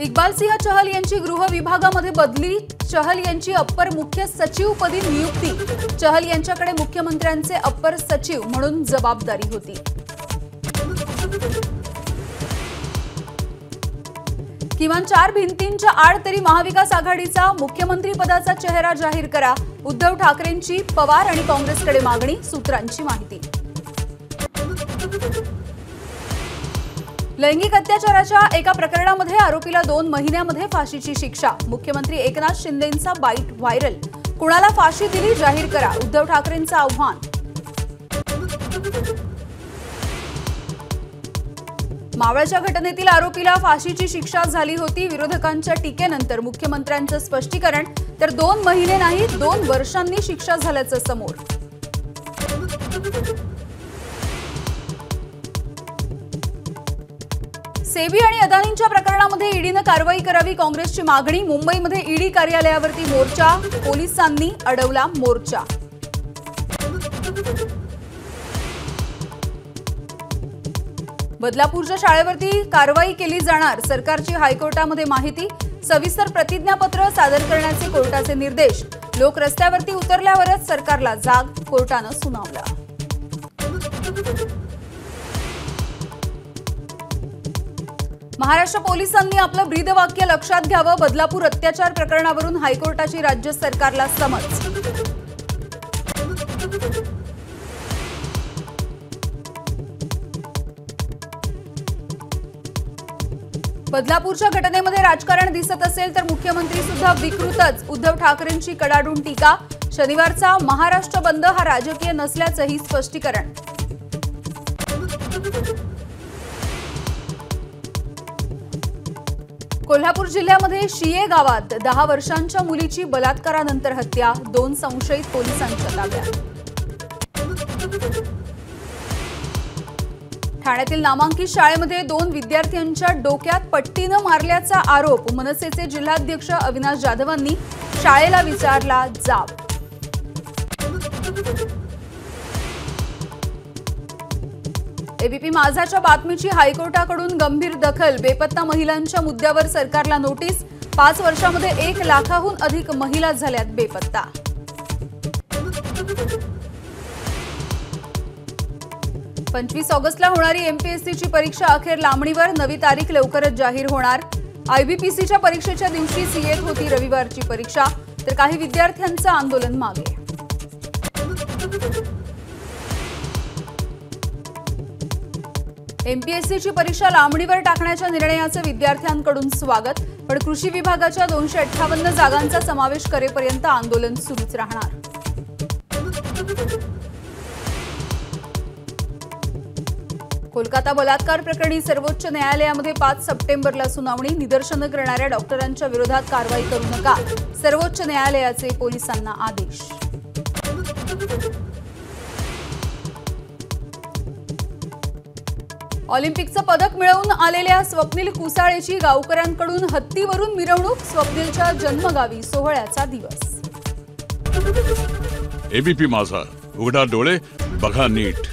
इक्बाल सिंह चहल यांची गृह विभागामध्ये बदली, चहल यांची अप्पर मुख्य सचिवपदी नियुक्ती। चहल यांच्याकडे मुख्यमंत्र्यांचे अप्पर सचिव म्हणून जबाबदारी होती। किमान 4 भिंतींच्या आड तरी महाविकास आघाडीचा मुख्यमंत्री पदाचा चेहरा जाहीर करा, उद्धव ठाकरेंची पवार आणि काँग्रेसकडे मागणी, सूत्रांची माहिती। लैंगिक अत्याचाराच्या एका प्रकरणामध्ये आरोपीला 2 महिन्यामध्ये फाशीची शिक्षा। मुख्यमंत्री एकनाथ शिंदेंचा बाईट व्हायरल, कुणाला फाशी दिली जाहीर करा, उद्धव ठाकरेंचं आव्हान। मावळच्या घटनेतील आरोपीला फाशीची शिक्षा झाली होती। विरोधकांच्या टीकेनंतर मुख्यमंत्र्यांचं स्पष्टीकरण, तर 2 महिने नाही 2 वर्षांनी शिक्षा झाल्याचं समोर। सेबी आणि अदानींच्या प्रकरणामध्ये ईडीनं कारवाई करावी, काँग्रेसची मागणी। मुंबईमध्ये ईडी कार्यालयावरती मोर्चा, पोलिसांनी अडवला मोर्चा। बदलापूरच्या शाळेवरती कारवाई केली जाणार, सरकारची हायकोर्टामध्ये माहिती। सविस्तर प्रतिज्ञापत्र सादर करण्याचे कोर्टाचे निर्देश। लोक रस्त्यावरती उतरल्यावरच सरकारला जाग, कोर्टानं सुनावलं। महाराष्ट्र पोलिसांनी आपलं ब्रीदवाक्य लक्षात घ्यावं, बदलापूर अत्याचार प्रकरणावरून हायकोर्टाची राज्य सरकारला समज। बदलापूरच्या घटनेमध्ये राजकारण दिसत असेल तर मुख्यमंत्री सुद्धा विकृतच, उद्धव ठाकरेंची कडाडून टीका। शनिवारचा महाराष्ट्र बंद हा राजकीय नसल्याचंही स्पष्टीकरण। कोल्हापूर जिल्ह्यामध्ये शिये गावात 10 वर्षांच्या मुलीची बलात्कारानंतर हत्या, 2 संशयित पोलिसांच्या ताब्यात। ठाण्यातील नामांकित शाळेमध्ये 2 विद्यार्थ्यांच्या डोक्यात पट्टीनं मारल्याचा आरोप, मनसेचे जिल्हाध्यक्ष अविनाश जाधवांनी शाळेला विचारला जाब। एबीपी माझाच्या बातमीची हायकोर्टाकडून गंभीर दखल, बेपत्ता महिलांच्या मुद्द्यावर सरकारला नोटीस। 5 वर्षांमध्ये 1 लाखाहून अधिक महिला झाल्यात बेपत्ता। 25 ऑगस्टला होणारी एमपीएससीची परीक्षा अखेर लांबणीवर, नवी तारीख लवकरच जाहीर होणार। आयबीपीसीच्या परीक्षेच्या दिवशी येत होती रविवारची परीक्षा, तर काही विद्यार्थ्यांचं आंदोलन मागे। एमपीएससीची परीक्षा लांबणीवर टाकण्याच्या निर्णयाचं विद्यार्थ्यांकडून स्वागत, पण कृषी विभागाच्या 258 जागांचा समावेश करेपर्यंत आंदोलन सुरूच राहणार। कोलकाता बलात्कार प्रकरणी सर्वोच्च न्यायालयामध्ये 5 सप्टेंबरला सुनावणी, निदर्शनं करणाऱ्या डॉक्टरांच्या विरोधात कारवाई करू नका, सर्वोच्च न्यायालयाचे पोलिसांना आदेश। ऑलिम्पिकचं पदक मिळवून आलेल्या स्वप्नील कुसाळेची गावकऱ्यांकडून हत्तीवरून मिरवणूक, स्वप्नीलच्या जन्मगावी सोहळ्याचा दिवस। एबीपी माझा, उघडा डोळे बघा नीट।